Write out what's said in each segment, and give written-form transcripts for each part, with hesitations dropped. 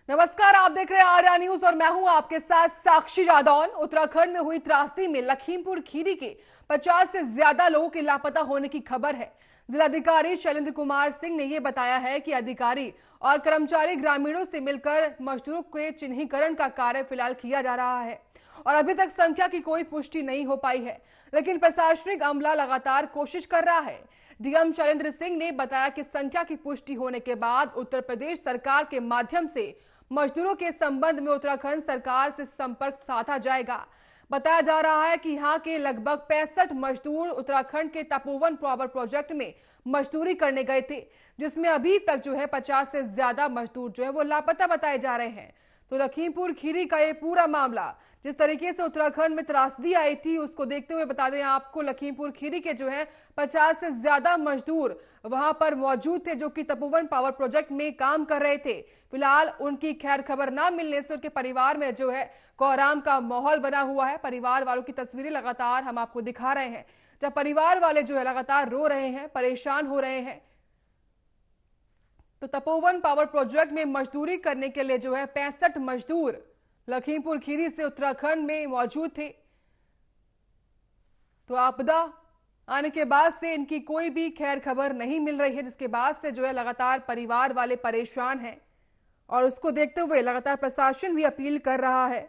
नमस्कार, आप देख रहे हैं आर्या न्यूज और मैं हूं आपके साथ साक्षी जादौन। उत्तराखंड में हुई त्रासदी में लखीमपुर खीरी के 50 से ज्यादा लोगों के लापता होने की खबर है। जिलाधिकारी शैलेंद्र कुमार सिंह ने यह बताया है कि अधिकारी और कर्मचारी ग्रामीणों से मिलकर मजदूरों के चिन्हीकरण का कार्य फिलहाल किया जा रहा है और अभी तक संख्या की कोई पुष्टि नहीं हो पाई है, लेकिन प्रशासनिक अमला लगातार कोशिश कर रहा है। डीएम शैलेंद्र सिंह ने बताया कि संख्या की पुष्टि होने के बाद उत्तर प्रदेश सरकार के माध्यम से मजदूरों के संबंध में उत्तराखंड सरकार से संपर्क साधा जाएगा। बताया जा रहा है कि यहाँ के लगभग 65 मजदूर उत्तराखंड के तपोवन पावर प्रोजेक्ट में मजदूरी करने गए थे, जिसमें अभी तक 50 से ज्यादा मजदूर वो लापता बताए जा रहे हैं। तो लखीमपुर खीरी का ये पूरा मामला जिस तरीके से उत्तराखंड में त्रासदी आई थी, उसको देखते हुए बता दें आपको, लखीमपुर खीरी के 50 से ज्यादा मजदूर वहां पर मौजूद थे जो कि तपोवन पावर प्रोजेक्ट में काम कर रहे थे। फिलहाल उनकी खैर खबर ना मिलने से उनके परिवार में कोहराम का माहौल बना हुआ है। परिवार वालों की तस्वीरें लगातार हम आपको दिखा रहे हैं, जब परिवार वाले लगातार रो रहे हैं, परेशान हो रहे हैं। तो तपोवन पावर प्रोजेक्ट में मजदूरी करने के लिए 65 मजदूर लखीमपुर खीरी से उत्तराखंड में मौजूद थे। तो आपदा आने के बाद से इनकी कोई भी खैर खबर नहीं मिल रही है, जिसके बाद से लगातार परिवार वाले परेशान हैं और उसको देखते हुए लगातार प्रशासन भी अपील कर रहा है।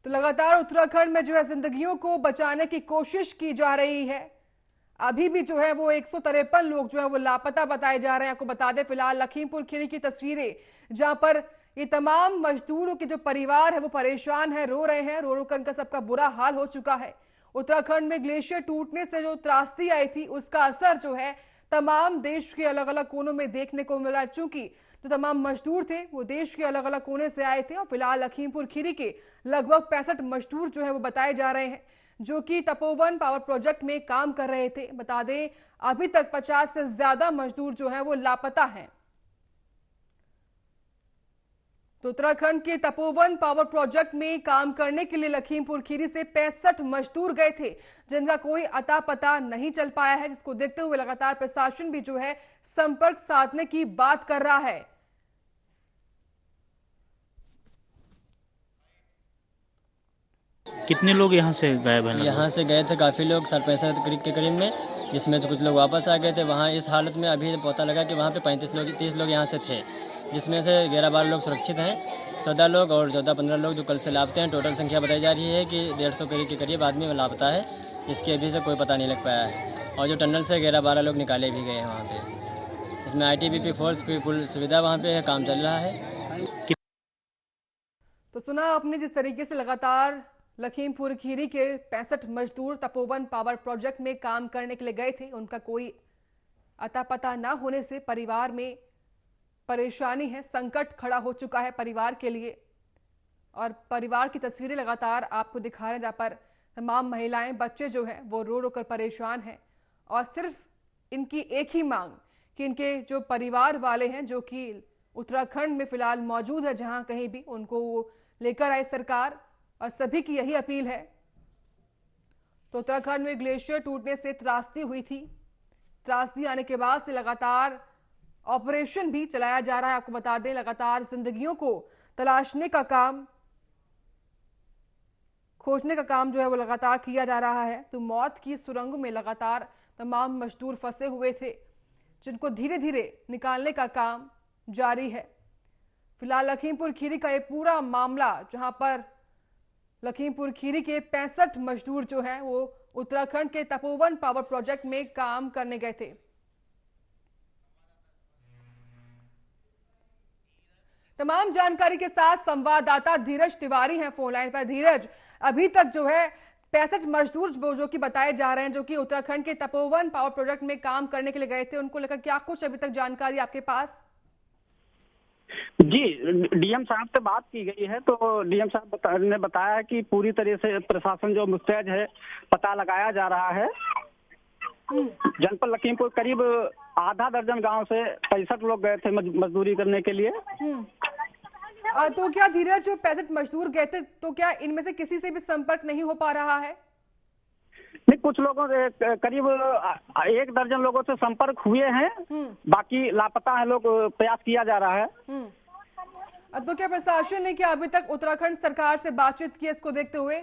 तो लगातार उत्तराखंड में जिंदगियों को बचाने की कोशिश की जा रही है। अभी भी वो 153 लोग वो लापता बताए जा रहे हैं। आपको बता दें फिलहाल लखीमपुर खीरी की तस्वीरें, जहां पर ये तमाम मजदूरों के परिवार है वो परेशान है, रो रहे हैं, रो रो कर इनका सबका बुरा हाल हो चुका है। उत्तराखंड में ग्लेशियर टूटने से जो त्रासदी आई थी, उसका असर तमाम देश के अलग अलग कोनों में देखने को मिला। चूंकि जो तमाम मजदूर थे वो देश के अलग अलग कोने से आए थे और फिलहाल लखीमपुर खीरी के लगभग 65 मजदूर वो बताए जा रहे हैं जो कि तपोवन पावर प्रोजेक्ट में काम कर रहे थे। बता दें अभी तक 50 से ज्यादा मजदूर वो लापता हैं। तो उत्तराखंड के तपोवन पावर प्रोजेक्ट में काम करने के लिए लखीमपुर खीरी से 65 मजदूर गए थे, जिनका कोई अता पता नहीं चल पाया है, जिसको देखते हुए लगातार प्रशासन भी संपर्क साधने की बात कर रहा है। कितने लोग यहाँ से गायब हैं? यहाँ से गए थे काफ़ी लोग, 65 के करीब में, जिसमें से कुछ लोग वापस आ गए थे। वहाँ इस हालत में अभी पता लगा कि वहाँ पे 30 लोग यहाँ से थे, जिसमें से 11-12 लोग सुरक्षित हैं, 14 लोग और 14-15 लोग जो कल से लापते हैं। टोटल संख्या बताई जा रही है कि 150 के करीब आदमी में लापता है, जिसके अभी से कोई पता नहीं लग पाया है। और जो टनल से 11-12 लोग निकाले भी गए हैं वहाँ पे। इसमें ITBP फोर्स की फुल सुविधा वहाँ पे है, काम चल रहा है। तो सुना आपने जिस तरीके से लगातार लखीमपुर खीरी के 65 मजदूर तपोवन पावर प्रोजेक्ट में काम करने के लिए गए थे, उनका कोई अता पता ना होने से परिवार में परेशानी है, संकट खड़ा हो चुका है परिवार के लिए। और परिवार की तस्वीरें लगातार आपको दिखा रहे हैं, जहां पर तमाम महिलाएं, बच्चे वो रो रो कर परेशान हैं और सिर्फ इनकी एक ही मांग कि इनके जो परिवार वाले हैं जो कि उत्तराखंड में फिलहाल मौजूद है, जहां कहीं भी उनको लेकर आए सरकार, और सभी की यही अपील है। तो उत्तराखंड में ग्लेशियर टूटने से त्रासदी हुई थी। त्रासदी आने के बाद से लगातार ऑपरेशन भी चलाया जा रहा है। आपको बता दें लगातार जिंदगियों को तलाशने का काम, खोजने का काम वो लगातार किया जा रहा है। तो मौत की सुरंगों में लगातार तमाम मजदूर फंसे हुए थे, जिनको धीरे धीरे निकालने का काम जारी है। फिलहाल लखीमपुर खीरी का ये पूरा मामला, जहां पर लखीमपुर खीरी के 65 मजदूर वो उत्तराखंड के तपोवन पावर प्रोजेक्ट में काम करने गए थे। तमाम जानकारी के साथ संवाददाता धीरज तिवारी हैं फोन लाइन पर। धीरज, अभी तक 65 मजदूर जो कि बताए जा रहे हैं, जो कि उत्तराखंड के तपोवन पावर प्रोजेक्ट में काम करने के लिए गए थे, उनको लेकर क्या कुछ अभी तक जानकारी आपके पास? जी, डीएम साहब से बात की गई है, तो डीएम साहब ने बताया कि पूरी तरह से प्रशासन जो मुस्तैद है, पता लगाया जा रहा है। जनपद लखीमपुर करीब आधा दर्जन गांव से 65 लोग गए थे मजदूरी करने के लिए। तो क्या धीरज, जो 65 मजदूर गए थे, तो क्या इनमें से किसी से भी संपर्क नहीं हो पा रहा है? नहीं, कुछ लोगों से करीब 1 दर्जन लोगों से संपर्क हुए हैं, बाकी लापता है लोग, प्रयास किया जा रहा है। तो क्या प्रशासन ने क्या अभी तक उत्तराखंड सरकार से बातचीत की इसको देखते हुए?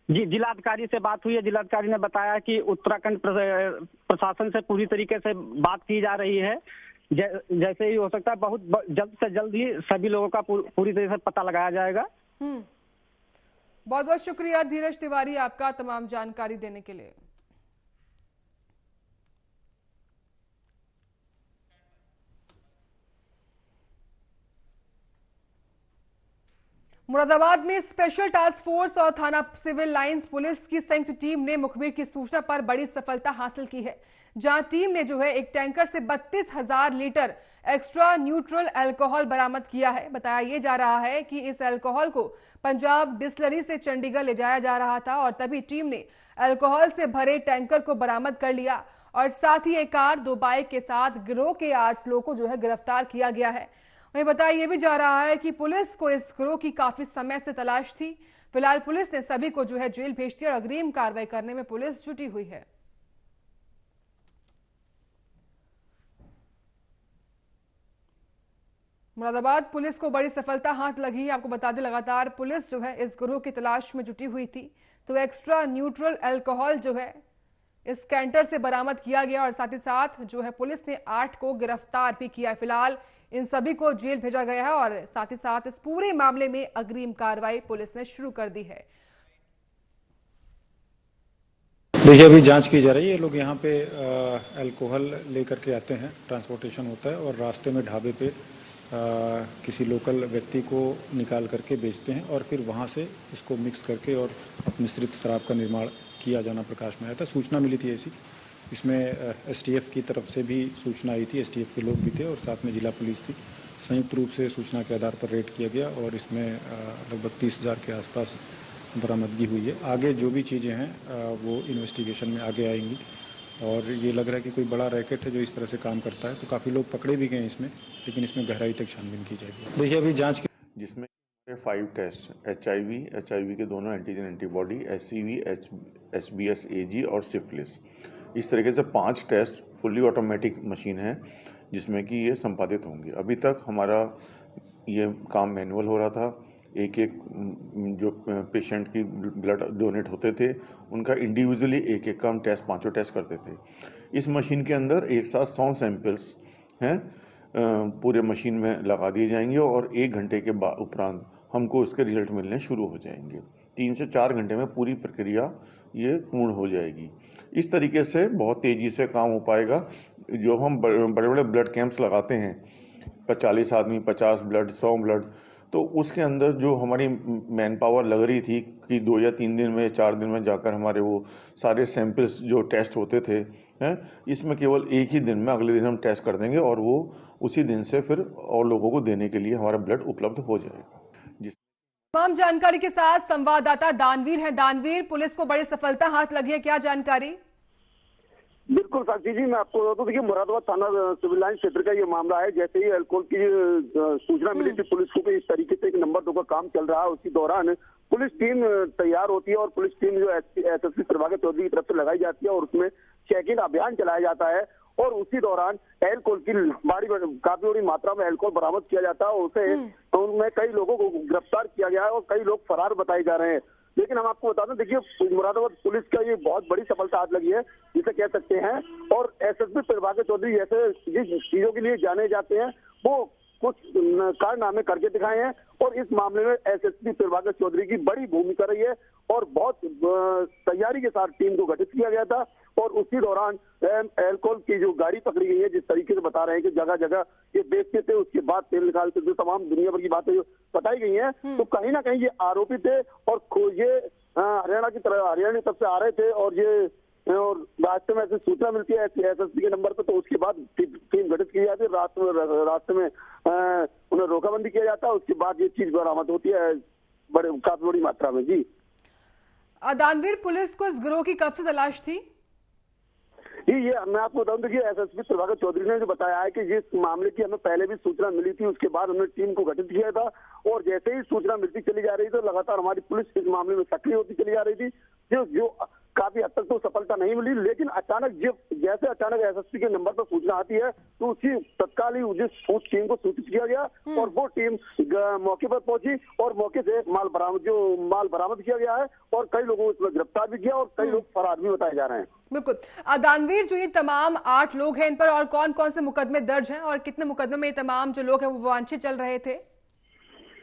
जी, जिलाधिकारी से बात हुई है। जिलाधिकारी ने बताया कि उत्तराखंड प्रशासन से पूरी तरीके से बात की जा रही है। जैसे ही हो सकता है बहुत जल्द से जल्द ही सभी लोगों का पूरी तरह से पता लगाया जाएगा। बहुत बहुत शुक्रिया धीरज तिवारी आपका तमाम जानकारी देने के लिए। मुरादाबाद में स्पेशल टास्क फोर्स और थाना सिविल लाइंस पुलिस की संयुक्त टीम ने मुखबिर की सूचना पर बड़ी सफलता हासिल की है, जहां टीम ने जो है एक टैंकर से 32,000 लीटर एक्स्ट्रा न्यूट्रल अल्कोहल बरामद किया है। बताया यह जा रहा है कि इस अल्कोहल को पंजाब डिस्टिलरी से चंडीगढ़ ले जाया जा रहा था और तभी टीम ने अल्कोहल से भरे टैंकर को बरामद कर लिया और साथ ही एक कार 2 बाइक के साथ गिरोह के 8 लोगों को जो है गिरफ्तार किया गया है। वहीं बताया यह भी जा रहा है कि पुलिस को इस गिरोह की काफी समय से तलाश थी। फिलहाल पुलिस ने सभी को जो है जेल भेज दिया और अग्रिम कार्रवाई करने में पुलिस जुटी हुई है। मुरादाबाद पुलिस को बड़ी सफलता हाथ लगी। आपको बता दें लगातार पुलिस जो है इस गिरोह की तलाश में जुटी हुई थी, तो एक्स्ट्रा न्यूट्रल अल्कोहल जो है इस कैंटर से बरामद किया गया और साथ ही साथ जो है पुलिस ने 8 को गिरफ्तार भी किया। फिलहाल इन सभी को जेल भेजा गया है और साथ ही साथ इस पूरे मामले में अग्रिम कार्रवाई पुलिस ने शुरू कर दी है। देखिए, अभी जांच की जा रही है। ये लोग यहाँ पे अल्कोहल लेकर के आते हैं, ट्रांसपोर्टेशन होता है और रास्ते में ढाबे पे किसी लोकल व्यक्ति को निकाल करके बेचते हैं और फिर वहाँ से उसको मिक्स करके और मिश्रित शराब का निर्माण किया जाना प्रकाश में आया था। सूचना मिली थी ऐसी, इसमें एसटीएफ की तरफ से भी सूचना आई थी, एसटीएफ के लोग भी थे और साथ में जिला पुलिस थी। संयुक्त रूप से सूचना के आधार पर रेड किया गया और इसमें लगभग 30,000 के आसपास बरामदगी हुई है। आगे जो भी चीज़ें हैं वो इन्वेस्टिगेशन में आगे आएंगी और ये लग रहा है कि कोई बड़ा रैकेट है जो इस तरह से काम करता है, तो काफ़ी लोग पकड़े भी गए इसमें, लेकिन इसमें गहराई तक छानबीन की जाएगी। देखिए, अभी जाँच जिसमें 5 टेस्ट एचआईवी के दोनों एंटीजन एंटीबॉडी, एचसीवी, एचबीएस एजी और सिफिलिस, इस तरीके से 5 टेस्ट फुल्ली ऑटोमेटिक मशीन है जिसमें कि ये संपादित होंगे। अभी तक हमारा ये काम मैनुअल हो रहा था। एक जो पेशेंट की ब्लड डोनेट होते थे उनका इंडिविजुअली एक का हम टेस्ट 5 टेस्ट करते थे। इस मशीन के अंदर एक साथ 100 सैंपल्स हैं पूरे मशीन में लगा दिए जाएंगे और 1 घंटे के उपरांत हमको उसके रिजल्ट मिलने शुरू हो जाएंगे। 3 से 4 घंटे में पूरी प्रक्रिया ये पूर्ण हो जाएगी। इस तरीके से बहुत तेज़ी से काम हो पाएगा। जो हम बड़े बड़े ब्लड कैंप्स लगाते हैं, 40 आदमी, 50 ब्लड, 100 ब्लड, तो उसके अंदर जो हमारी मैन पावर लग रही थी कि 2 या 3 दिन में या 4 दिन में जाकर हमारे वो सारे सैंपल्स जो टेस्ट होते थे हैं, इसमें केवल एक ही दिन में अगले दिन हम टेस्ट कर देंगे और वो उसी दिन से फिर और लोगों को देने के लिए हमारा ब्लड उपलब्ध हो जाएगा। तमाम जानकारी के साथ संवाददाता दानवीर हैं। दानवीर, पुलिस को बड़ी सफलता हाथ लगी है, क्या जानकारी? बिल्कुल साक्षी जी, मैं आपको बता दूं, देखिए मुरादाबाद थाना सिविल लाइन क्षेत्र का ये मामला है। जैसे ही अल्कोहल की सूचना मिली थी पुलिस को कि इस तरीके से एक नंबर 2 का काम चल रहा है, उसी दौरान पुलिस टीम तैयार होती है और पुलिस टीम जो एसएसपी प्रभाकर चौधरी की तरफ से लगाई जाती है और उसमें चेकिंग अभियान चलाया जाता है और उसी दौरान अल्कोहल की काफी बड़ी मात्रा में अल्कोहल बरामद किया जाता है और उसे उनमें कई लोगों को गिरफ्तार किया गया है और कई लोग फरार बताए जा रहे हैं। लेकिन हम आपको बता दें, देखिए मुरादाबाद पुलिस का ये बहुत बड़ी सफलता हाथ लगी है जिसे कह सकते हैं। और एसएसपी प्रभाकर चौधरी जैसे जिस चीजों के लिए जाने जाते हैं वो कुछ कारनामे करके दिखाए हैं और इस मामले में एसएसपी प्रभाकर चौधरी की बड़ी भूमिका रही है और बहुत तैयारी के साथ टीम को गठित किया गया था और उसी दौरान अल्कोहल की जो गाड़ी पकड़ी गई है, जिस तरीके से बता रहे हैं कि जगह जगह ये बेचते थे, उसके बाद तेल निकालते थे, तमाम दुनिया भर की बातें बताई गई हैं, तो कहीं ना कहीं ये आरोपी थे और ये हरियाणा की तरफ से आ रहे थे और ये और रास्ते में ऐसी सूचना मिलती है एसएसपी के नंबर पे, तो उसके बाद टीम गठित की जाती है। रास्ते में उन्हें रोकाबंदी किया जाता है, उसके बाद ये चीज बरामद होती है काफी बड़ी मात्रा में। जी दानवीर, पुलिस को इस गिरोह की कब से तलाश थी? ये मैं आपको बताऊं, देखिए एसएसपी प्रभाकर चौधरी ने जो बताया है कि जिस मामले की हमें पहले भी सूचना मिली थी, उसके बाद हमने टीम को गठित किया था और जैसे ही सूचना मिलती चली जा रही थी तो लगातार हमारी पुलिस इस मामले में सक्रिय होती चली जा रही थी। जो काफी हद तक तो सफलता नहीं मिली, लेकिन अचानक जैसे अचानक एसएसपी के नंबर पर सूचना आती है तो उसी तत्काल ही उस टीम को सूचित किया गया और वो टीम मौके पर पहुंची और मौके से माल बरामद किया गया है और कई लोगों को इसमें गिरफ्तार भी किया और कई लोग फरार भी बताए जा रहे हैं। बिल्कुल। दानवीर, जो ये तमाम 8 लोग हैं, इन पर और कौन कौन से मुकदमे दर्ज हैं और कितने मुकदमे में ये तमाम जो लोग हैं वो वांछित चल रहे थे?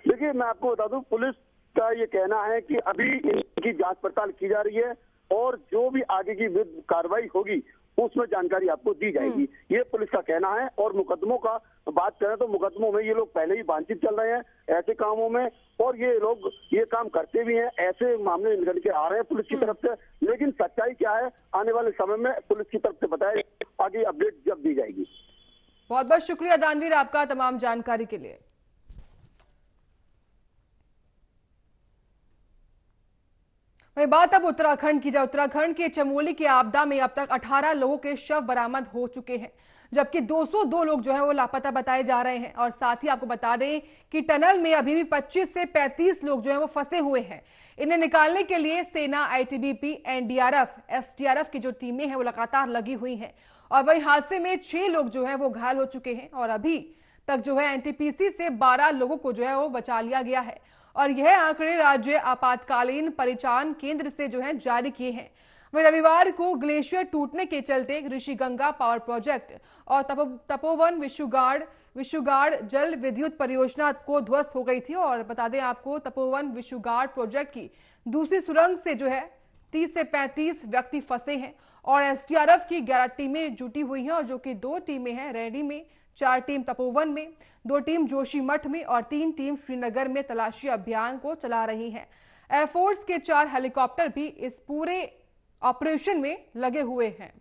देखिए, मैं आपको बता दूं, पुलिस का ये कहना है कि अभी इनकी जांच पड़ताल की जा रही है और जो भी आगे की कार्रवाई होगी उसमें जानकारी आपको दी जाएगी, ये पुलिस का कहना है। और मुकदमों का बात करें तो मुकदमों में ये लोग पहले ही वांछित चल रहे हैं ऐसे कामों में और ये लोग ये काम करते भी हैं, ऐसे मामले निकल के आ रहे हैं पुलिस की तरफ से। लेकिन सच्चाई क्या है आने वाले समय में पुलिस की तरफ से बताए, आगे अपडेट जब दी जाएगी। बहुत बहुत शुक्रिया दानवीर आपका तमाम जानकारी के लिए। वही बात अब उत्तराखंड की जाए। उत्तराखंड के चमोली की आपदा में अब तक 18 लोगों के शव बरामद हो चुके हैं, जबकि 202 लोग जो है वो लापता बताए जा रहे हैं। और साथ ही आपको बता दें कि टनल में अभी भी 25 से 35 लोग जो है वो फंसे हुए हैं। इन्हें निकालने के लिए सेना, आईटीबीपी, एनडीआरएफ, एसडीआरएफ की जो टीमें हैं वो लगातार लगी हुई हैं। और वही हादसे में 6 लोग जो है वो घायल हो चुके हैं और अभी तक जो है एनटीपीसी से 12 लोगों को जो है वो बचा लिया गया है। और यह आंकड़े राज्य आपातकालीन परिचालन केंद्र से जो है जारी किए हैं। वह रविवार को ग्लेशियर टूटने के चलते ऋषिगंगा पावर प्रोजेक्ट और तपोवन विशुगाड़ जल विद्युत परियोजना को ध्वस्त हो गई थी। और बता दें आपको, तपोवन विशुगाड़ प्रोजेक्ट की दूसरी सुरंग से जो है 30 से 35 व्यक्ति फंसे हैं और एसडीआरएफ की 11 टीमें जुटी हुई हैं और जो कि 2 टीमें हैं रेडी में, 4 टीम तपोवन में, 2 टीम जोशीमठ में और 3 टीम श्रीनगर में तलाशी अभियान को चला रही हैं। एयरफोर्स के 4 हेलीकॉप्टर भी इस पूरे ऑपरेशन में लगे हुए हैं।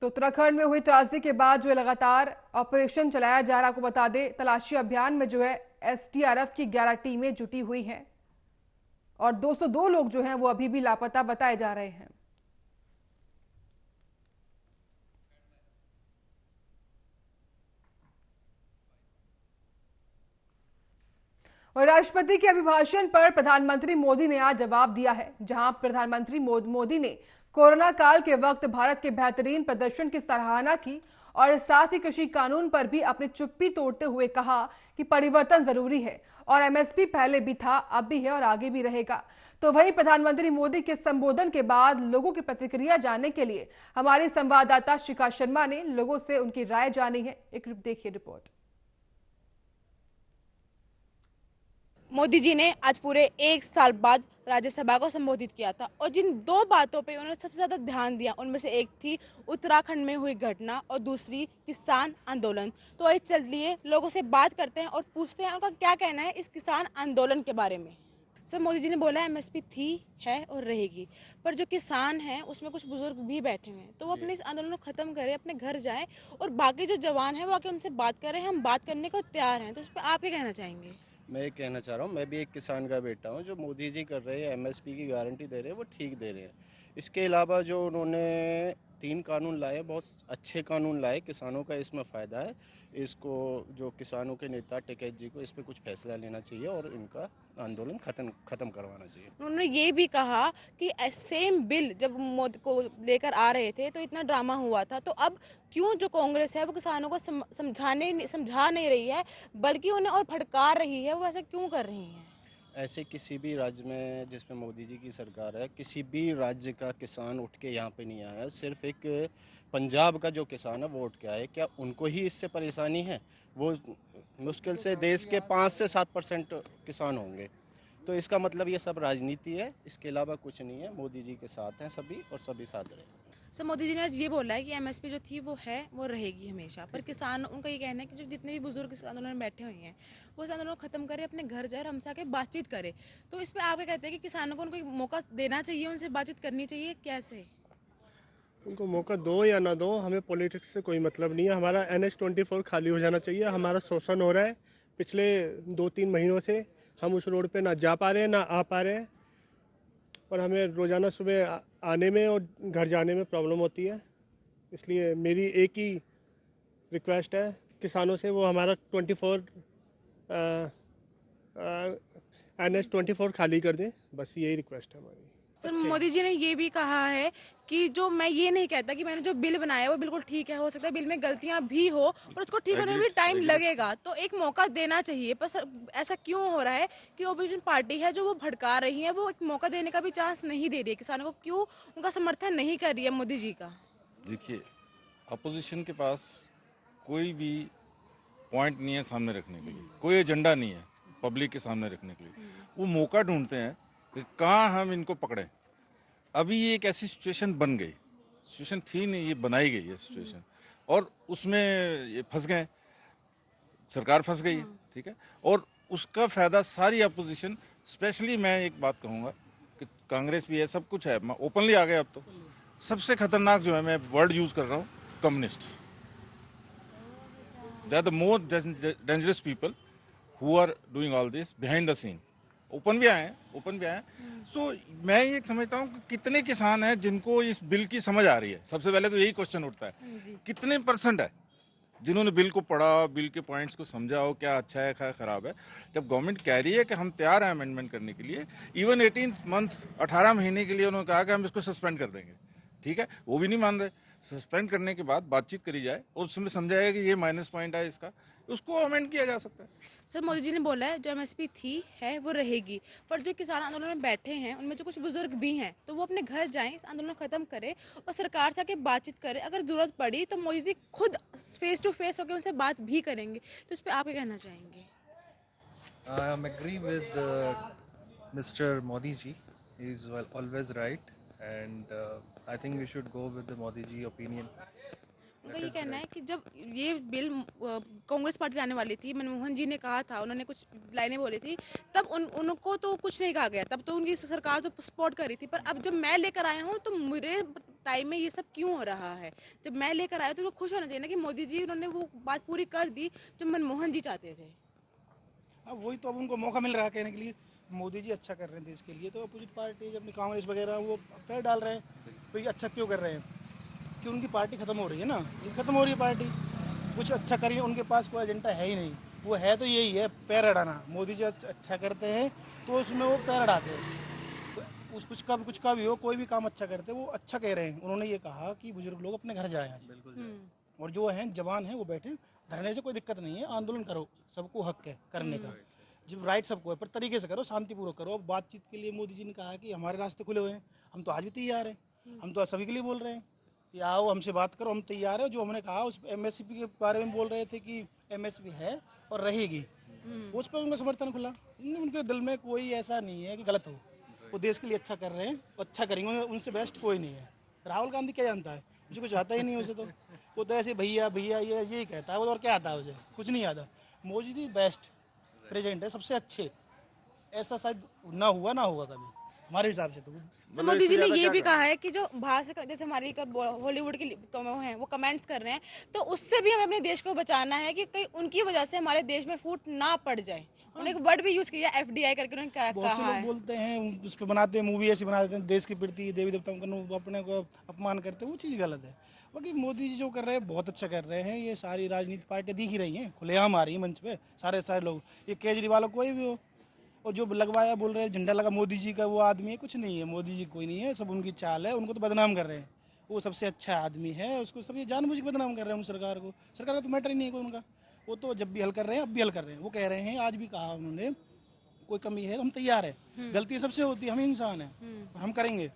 तो उत्तराखंड में हुई त्रासदी के बाद जो है लगातार ऑपरेशन चलाया जा रहा है। आपको बता दें, तलाशी अभियान में जो है एसडीआरएफ की 11 टीमें जुटी हुई हैं और 202 लोग जो हैं वो अभी भी लापता बताए जा रहे हैं। और राष्ट्रपति के अभिभाषण पर प्रधानमंत्री मोदी ने आज जवाब दिया है, जहां प्रधानमंत्री मोदी ने कोरोना काल के वक्त भारत के बेहतरीन प्रदर्शन की सराहना की और साथ ही कृषि कानून पर भी अपनी चुप्पी तोड़ते हुए कहा कि परिवर्तन जरूरी है और एमएसपी पहले भी था, अब भी है और आगे भी रहेगा। तो वहीं प्रधानमंत्री मोदी के संबोधन के बाद लोगों की प्रतिक्रिया जानने के लिए हमारे संवाददाता शिखा शर्मा ने लोगों से उनकी राय जानी है। एक देखिए रिपोर्ट। मोदी जी ने आज पूरे 1 साल बाद राज्यसभा को संबोधित किया था और जिन 2 बातों पे उन्होंने सबसे ज्यादा ध्यान दिया उनमें से एक थी उत्तराखंड में हुई घटना और दूसरी किसान आंदोलन। तो आइए चलिए लोगों से बात करते हैं और पूछते हैं उनका क्या कहना है इस किसान आंदोलन के बारे में। सर, मोदी जी ने बोला एमएसपी थी, है और रहेगी, पर जो किसान हैं उसमें कुछ बुजुर्ग भी बैठे हुए हैं, तो वो अपने इस आंदोलन को खत्म करें, अपने घर जाएं और बाकी जो जवान हैं वो आके उनसे बात करें। हम बात करने को तैयार हैं। तो इस पर आप क्या कहना चाहेंगे? मैं ये कहना चाह रहा हूँ, मैं भी एक किसान का बेटा हूँ। जो मोदी जी कर रहे हैं, एमएसपी की गारंटी दे रहे हैं, वो ठीक दे रहे हैं। इसके अलावा जो उन्होंने 3 कानून लाए, बहुत अच्छे कानून लाए, किसानों का इसमें फ़ायदा है। इसको जो किसानों के नेता टिकैत जी को इस पर कुछ फैसला लेना चाहिए और इनका आंदोलन खत्म करवाना चाहिए। उन्होंने ये भी कहा कि सेम बिल जब मोदी को लेकर आ रहे थे तो इतना ड्रामा हुआ था, तो अब क्यों जो कांग्रेस है वो किसानों को समझा नहीं रही है बल्कि उन्हें और भड़का रही है, वो ऐसा क्यों कर रही है? ऐसे किसी भी राज्य में जिसमें मोदी जी की सरकार है, किसी भी राज्य का किसान उठ के यहाँ पे नहीं आया। सिर्फ एक पंजाब का जो किसान है वो उठ के आए। क्या उनको ही इससे परेशानी है? वो मुश्किल से देश के 5 से 7% किसान होंगे। तो इसका मतलब ये सब राजनीति है, इसके अलावा कुछ नहीं है। मोदी जी के साथ हैं सभी और सभी साथ रहेंगे। सर, मोदी जी ने आज ये बोला है कि एमएसपी जो थी वो है वो रहेगी हमेशा, पर किसान उनका ये कहना है कि जो जितने भी बुजुर्ग इस आंदोलन में बैठे हुए हैं वो इस आंदोलन को खत्म करे, अपने घर जाए और हमसे आके बातचीत करे। तो इस पर आप क्या कहते हैं कि किसानों को उनको एक मौका देना चाहिए, उनसे बातचीत करनी चाहिए, कैसे? उनको मौका दो या ना दो, हमें पॉलिटिक्स से कोई मतलब नहीं है। हमारा NH-24 खाली हो जाना चाहिए। हमारा शोषण हो रहा है पिछले 2-3 महीनों से। हम उस रोड पे ना जा पा रहे हैं ना आ पा रहे हैं और हमें रोज़ाना सुबह आने में और घर जाने में प्रॉब्लम होती है। इसलिए मेरी एक ही रिक्वेस्ट है किसानों से वो हमारा 24 NH-24 खाली कर दें, बस यही रिक्वेस्ट है हमारी। सर मोदी जी ने ये भी कहा है कि जो मैं ये नहीं कहता कि मैंने जो बिल बनाया है वो बिल्कुल ठीक है, हो सकता है बिल में गलतियां भी हो पर उसको ठीक होने में भी टाइम लगेगा, तो एक मौका देना चाहिए। पर सर ऐसा क्यों हो रहा है कि ओपोजिशन पार्टी है जो वो भड़का रही है, वो एक मौका देने का भी चांस नहीं दे रही है किसानों को, क्यों उनका समर्थन नहीं कर रही है मोदी जी का? देखिए, अपोजिशन के पास कोई भी पॉइंट नहीं है सामने रखने के लिए, कोई एजेंडा नहीं है पब्लिक के सामने रखने के लिए। वो मौका ढूंढते हैं कि कहाँ हम इनको पकड़ें। अभी ये एक ऐसी सिचुएशन बन गई, सिचुएशन थी नहीं, ये बनाई गई है सिचुएशन, और उसमें ये फंस गए, सरकार फंस गई है, ठीक है। और उसका फायदा सारी अपोजिशन, स्पेशली मैं एक बात कहूँगा कि कांग्रेस भी है, सब कुछ है, मैं ओपनली आ गया अब तो। सबसे खतरनाक जो है, मैं वर्ड यूज कर रहा हूँ, communist. They are the more dangerous people who are doing all this behind the scene. Open भी आए हैं। सो मैं ये समझता हूँ कि कितने किसान हैं जिनको इस बिल की समझ आ रही है। सबसे पहले तो यही क्वेश्चन उठता है, कितने % है जिन्होंने बिल को पढ़ा, बिल के पॉइंट्स को समझा हो, क्या अच्छा है क्या खराब है। जब गवर्नमेंट कह रही है कि हम तैयार हैं अमेंडमेंट करने के लिए, इवन 18 मंथ 18 महीने के लिए उन्होंने कहा कि हम इसको सस्पेंड कर देंगे, ठीक है, वो भी नहीं मान रहे। सस्पेंड करने के बाद बातचीत करी जाए और उसमें समझाया कि ये माइनस पॉइंट है इसका, उसको अमेंड किया जा सकता है। सर मोदी जी ने बोला है जो एमएसपी थी है वो रहेगी, पर जो किसान आंदोलन में बैठे हैं उनमें जो कुछ बुजुर्ग भी हैं तो वो अपने घर जाएं, इस आंदोलन खत्म करें और सरकार से आके बातचीत करें। अगर जरूरत पड़ी तो मोदी जी खुद फेस टू फेस होकर उनसे बात भी करेंगे, तो इस पर आप क्या कहना चाहेंगे? I agree with Mr. Modi ji. He is always right, and I think we should go with the Modi ji opinion. उनका ये कहना है कि जब ये बिल कांग्रेस पार्टी लाने वाली थी, मनमोहन जी ने कहा था, उन्होंने कुछ लाइनें बोली थी, तब उनको तो कुछ नहीं कहा गया, तब तो उनकी सरकार तो सपोर्ट कर रही थी। पर अब जब मैं लेकर आया हूँ तो मेरे टाइम में ये सब क्यों हो रहा है? जब मैं लेकर आया तो उनको खुश होना चाहिए ना कि मोदी जी उन्होंने वो बात पूरी कर दी जो मनमोहन जी चाहते थे। अब वही तो अब उनको मौका मिल रहा है कहने के लिए, मोदी जी अच्छा कर रहे हैं देश के लिए, तो अपोजिट पार्टी अपनी कांग्रेस वगैरह वो पैर डाल रहे हैं। तो ये अच्छा क्यों कर रहे हैं कि उनकी पार्टी खत्म हो रही है ना, ये खत्म हो रही है पार्टी, कुछ अच्छा करिए। उनके पास कोई एजेंडा है ही नहीं, वो है तो यही है पैर अड़ाना। मोदी जी अच्छा करते हैं तो उसमें वो पैर अड़ाते हैं। तो उस कुछ का भी हो, कोई भी काम अच्छा करते हैं वो अच्छा कह रहे हैं। उन्होंने ये कहा कि बुजुर्ग लोग अपने घर जाएं आज, और जो हैं जवान हैं वो बैठे, धरने से कोई दिक्कत नहीं है, आंदोलन करो, सबको हक है करने का, जब राइट सबको है, पर तरीके से करो, शांतिपूर्वक करो। अब बातचीत के लिए मोदी जी ने कहा कि हमारे रास्ते खुले हुए हैं, हम तो आज भी तैयार हैं, हम तो सभी के लिए बोल रहे हैं कि आओ हमसे बात करो, हम तैयार हैं। जो हमने कहा उस एमएसपी के बारे में बोल रहे थे कि एमएसपी है और रहेगी, उस पर उनका समर्थन खुला। उनके दिल में कोई ऐसा नहीं है कि गलत हो, वो देश के लिए अच्छा कर रहे हैं, अच्छा करेंगे, उनसे बेस्ट कोई नहीं है। राहुल गांधी क्या जानता है, मुझे कुछ आता ही नहीं उसे, तो वो तो ऐसे भैया भैया यही कहता है, वो और क्या आता है उसे, कुछ नहीं आता। मोदी जी बेस्ट प्रेजेंट है, सबसे अच्छे, ऐसा शायद ना होगा कभी हमारे हिसाब से। तो मोदी जी ने ये भी कहा है कि जो बाहर से जैसे हमारी हॉलीवुड के हैं वो कमेंट्स कर रहे हैं, तो उससे भी हमें अपने देश को बचाना है कि कहीं उनकी वजह से हमारे देश में फूट ना पड़ जाए। उन्होंने एक वर्ड भी यूज किया FDI करके, उन्होंने कहा बहुत से लोग बोलते हैं उस पर बनाते हैं मूवी, ऐसी बना देते हैं देश के प्रति, देवी देवताओं का अपने को अपमान करते हैं, वो चीज़ गलत है। बाकी मोदी जी जो कर रहे हैं बहुत अच्छा कर रहे हैं। ये सारी राजनीतिक पार्टियां दिख ही रही हैं, खुलेआम आ रही है मंच पे, सारे लोग, ये केजरीवाल कोई भी हो, और जो लगवाया बोल रहे हैं झंडा लगा मोदी जी का, वो आदमी है, कुछ नहीं है, मोदी जी कोई नहीं है, सब उनकी चाल है। उनको तो बदनाम कर रहे हैं, वो सबसे अच्छा आदमी है, उसको सब ये जानबूझ के बदनाम कर रहे हैं। सरकार का तो मैटर ही नहीं है कोई उनका, वो तो जब भी हल कर रहे हैं, अब भी हल कर रहे हैं। वो कह रहे हैं, आज भी कहा उन्होंने, कोई कमी है तो हम तैयार है, गलतियाँ सबसे होती है, हम इंसान हैं और हम करेंगे,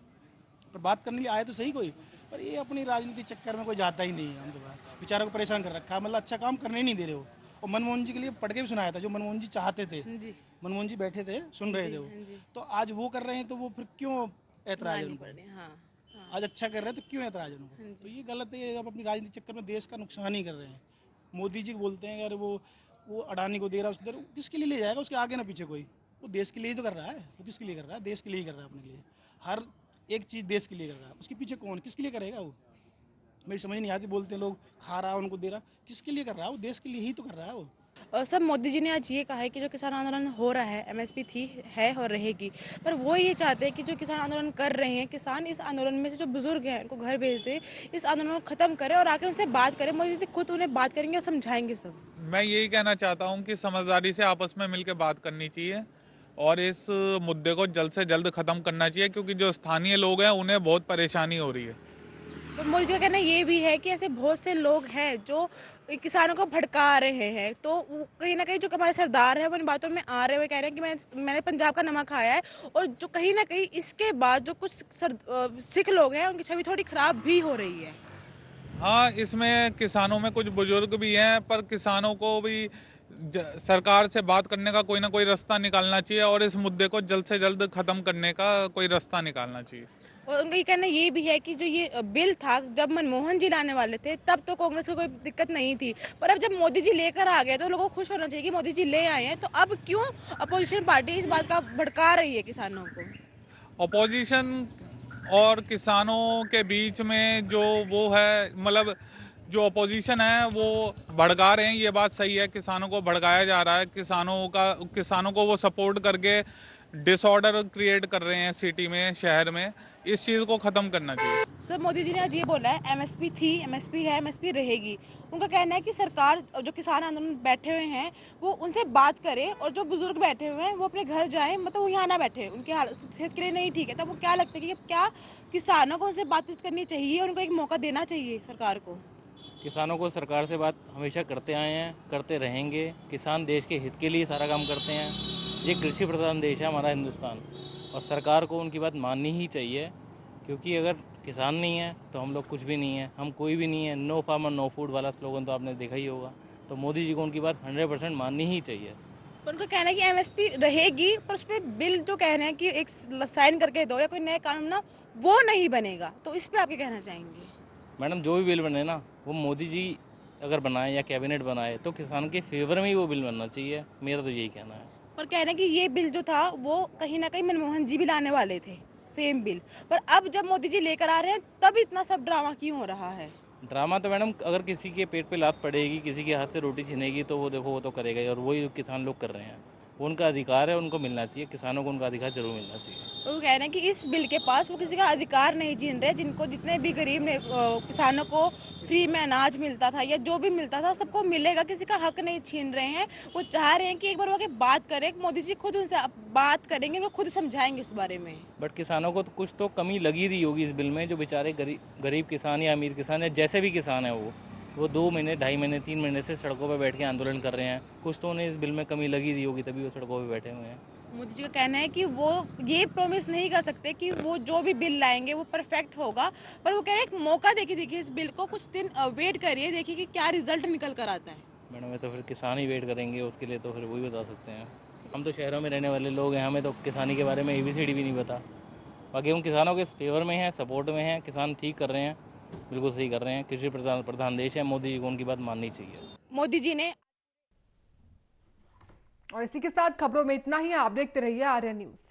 पर बात करने के लिए आए तो सही कोई, पर ये अपनी राजनीति चक्कर में कोई जाता ही नहीं है। हम तो बेचारों को परेशान कर रखा है, मतलब अच्छा काम करने नहीं दे रहे हो। और मनमोहन जी के लिए पढ़ के भी सुनाया था, जो मनमोहन जी चाहते थे, मनमोहन जी बैठे थे सुन रहे थे वो, तो आज वो कर रहे हैं तो वो फिर क्यों ऐतराज है उनको? आज अच्छा कर रहे हैं तो क्यों ऐतराज है उनको? तो ये गलत है, अब अपनी राजनीति चक्कर में देश का नुकसान ही कर रहे हैं। मोदी जी बोलते हैं अगर वो अडानी को दे रहा है, किसके लिए ले जाएगा, उसके आगे ना पीछे कोई, वो देश के लिए ही तो कर रहा है। वो किसके लिए कर रहा है? देश के लिए ही कर रहा है, अपने लिए हर एक चीज़ देश के लिए कर रहा है। उसके पीछे कौन, किसके लिए करेगा वो? मेरी समझ नहीं आती, बोलते हैं लोग खा रहा है उनको दे रहा, किसके लिए कर रहा है वो? देश के लिए ही तो कर रहा है वो। सब मोदी जी ने आज ये कहा है कि जो किसान आंदोलन हो रहा है एमएसपी थी है और रहेगी, पर वो ये चाहते हैं कि जो किसान आंदोलन कर रहे हैं किसान, इस आंदोलन में से जो बुजुर्ग हैं उनको घर भेज दे, इस आंदोलन को खत्म करे और आके उनसे बात करें। मोदी जी खुद उन्हें बात करेंगे और समझाएंगे सब। मैं यही कहना चाहता हूँ कि समझदारी से आपस में मिलकर बात करनी चाहिए और इस मुद्दे को जल्द से जल्द खत्म करना चाहिए, क्योंकि जो स्थानीय लोग हैं उन्हें बहुत परेशानी हो रही है। तो मोदी जी का कहना ये भी है कि ऐसे बहुत से लोग हैं जो किसानों को भड़का रहे हैं, तो कहीं ना कहीं जो हमारे सरदार है वो इन बातों में आ रहे हुए कह रहे हैं कि मैंने पंजाब का नमक खाया है, और जो कहीं ना कहीं इसके बाद जो कुछ सिख लोग हैं उनकी छवि थोड़ी खराब भी हो रही है। हाँ, इसमें किसानों में कुछ बुजुर्ग भी हैं, पर किसानों को भी सरकार से बात करने का कोई ना कोई रास्ता निकालना चाहिए और इस मुद्दे को जल्द से जल्द खत्म करने का कोई रास्ता निकालना चाहिए। और उनका ये कहना ये भी है कि जो ये बिल था जब मनमोहन जी लाने वाले थे तब तो कांग्रेस को कोई दिक्कत नहीं थी, पर अब जब मोदी जी लेकर आ गए तो लोगों को खुश होना चाहिए कि मोदी जी ले आए हैं। तो अब क्यों अपोजिशन पार्टी इस बात का भड़का रही है किसानों को? अपोजिशन और किसानों के बीच में जो वो है, मतलब जो अपोजिशन है वो भड़का रहे हैं, ये बात सही है। किसानों को भड़काया जा रहा है, किसानों को वो सपोर्ट करके डिसऑर्डर क्रिएट कर रहे हैं सिटी में, शहर में। इस चीज को खत्म करना चाहिए। सर मोदी जी ने आज ये बोला है एमएसपी थी, एमएसपी है, एमएसपी रहेगी। उनका कहना है कि सरकार जो किसान आंदोलन बैठे हुए हैं वो उनसे बात करे और जो बुजुर्ग बैठे हुए हैं वो अपने घर जाएं, मतलब वो यहाँ ना बैठे, उनकी हालत सेहत के लिए नहीं ठीक है। तब वो क्या लगता है कि क्या किसानों को उनसे बातचीत करनी चाहिए, उनको एक मौका देना चाहिए सरकार को? किसानों को सरकार से बात हमेशा करते आए हैं, करते रहेंगे। किसान देश के हित के लिए सारा काम करते हैं। ये कृषि प्रधान देश है हमारा हिंदुस्तान, और सरकार को उनकी बात माननी ही चाहिए, क्योंकि अगर किसान नहीं है तो हम लोग कुछ भी नहीं है, हम कोई भी नहीं है। नो फार्मर नो फूड वाला स्लोगन तो आपने देखा ही होगा। तो मोदी जी को उनकी बात 100% माननी ही चाहिए। उनका कहना है कि एमएसपी रहेगी, पर उस पर बिल जो कह रहे हैं कि एक साइन करके दो या कोई नया कानून ना, वो नहीं बनेगा। तो इस पर आप क्या कहना चाहेंगे? मैडम, जो भी बिल बने ना वो मोदी जी अगर बनाए या कैबिनेट बनाए तो किसान के फेवर में ही वो बिल बनना चाहिए। मेरा तो यही कहना है। पर कह रहे हैं कि ये बिल जो था वो कहीं ना कहीं मनमोहन जी भी लाने वाले थे, सेम बिल, पर अब जब मोदी जी लेकर आ रहे हैं तब इतना सब ड्रामा क्यों हो रहा है? ड्रामा तो मैडम, अगर किसी के पेट पे लात पड़ेगी, किसी के हाथ से रोटी छीनेगी तो वो देखो वो तो करेगा ही, और वही किसान लोग कर रहे हैं। उनका अधिकार है, उनको मिलना चाहिए। किसानों को उनका अधिकार जरूर मिलना चाहिए। तो वो कह रहे हैं कि इस बिल के पास वो किसी का अधिकार नहीं छीन रहे। जिनको जितने भी गरीब किसानों को फ्री में अनाज मिलता था या जो भी मिलता था सबको मिलेगा, किसी का हक नहीं छीन रहे हैं। वो चाह रहे हैं कि एक बार वो आके बात करें, मोदी जी खुद उनसे बात करेंगे, वो खुद समझाएंगे इस बारे में। बट किसानों को तो कुछ तो कमी लगी रही होगी इस बिल में। जो बेचारे गरीब किसान या अमीर किसान या जैसे भी किसान है वो 2 महीने, 2.5 महीने, 3 महीने से सड़कों पर बैठ के आंदोलन कर रहे हैं। कुछ तो उन्हें इस बिल में कमी लगी रही होगी, तभी वो सड़कों पर बैठे हुए हैं। मोदी जी का कहना है कि वो ये प्रॉमिस नहीं कर सकते कि वो जो भी बिल लाएंगे वो परफेक्ट होगा, पर वो कह रहे हैं एक मौका देखिए इस बिल को, कुछ दिन वेट करिए, देखिए कि क्या रिजल्ट निकल कर आता है। मैडम, ये तो फिर किसान ही वेट करेंगे उसके लिए, तो फिर वही बता सकते हैं। हम तो शहरों में रहने वाले लोग हैं, हमें तो किसानी के बारे में ABCD भी नहीं पता। बाकी हम किसानों के फेवर में हैं, सपोर्ट में हैं। किसान ठीक कर रहे हैं, बिल्कुल सही कर रहे हैं। कृषि प्रधान देश है, मोदी जी को उनकी बात माननी चाहिए। मोदी जी ने। और इसी के साथ खबरों में इतना ही। आप देखते रहिए आर्यन न्यूज।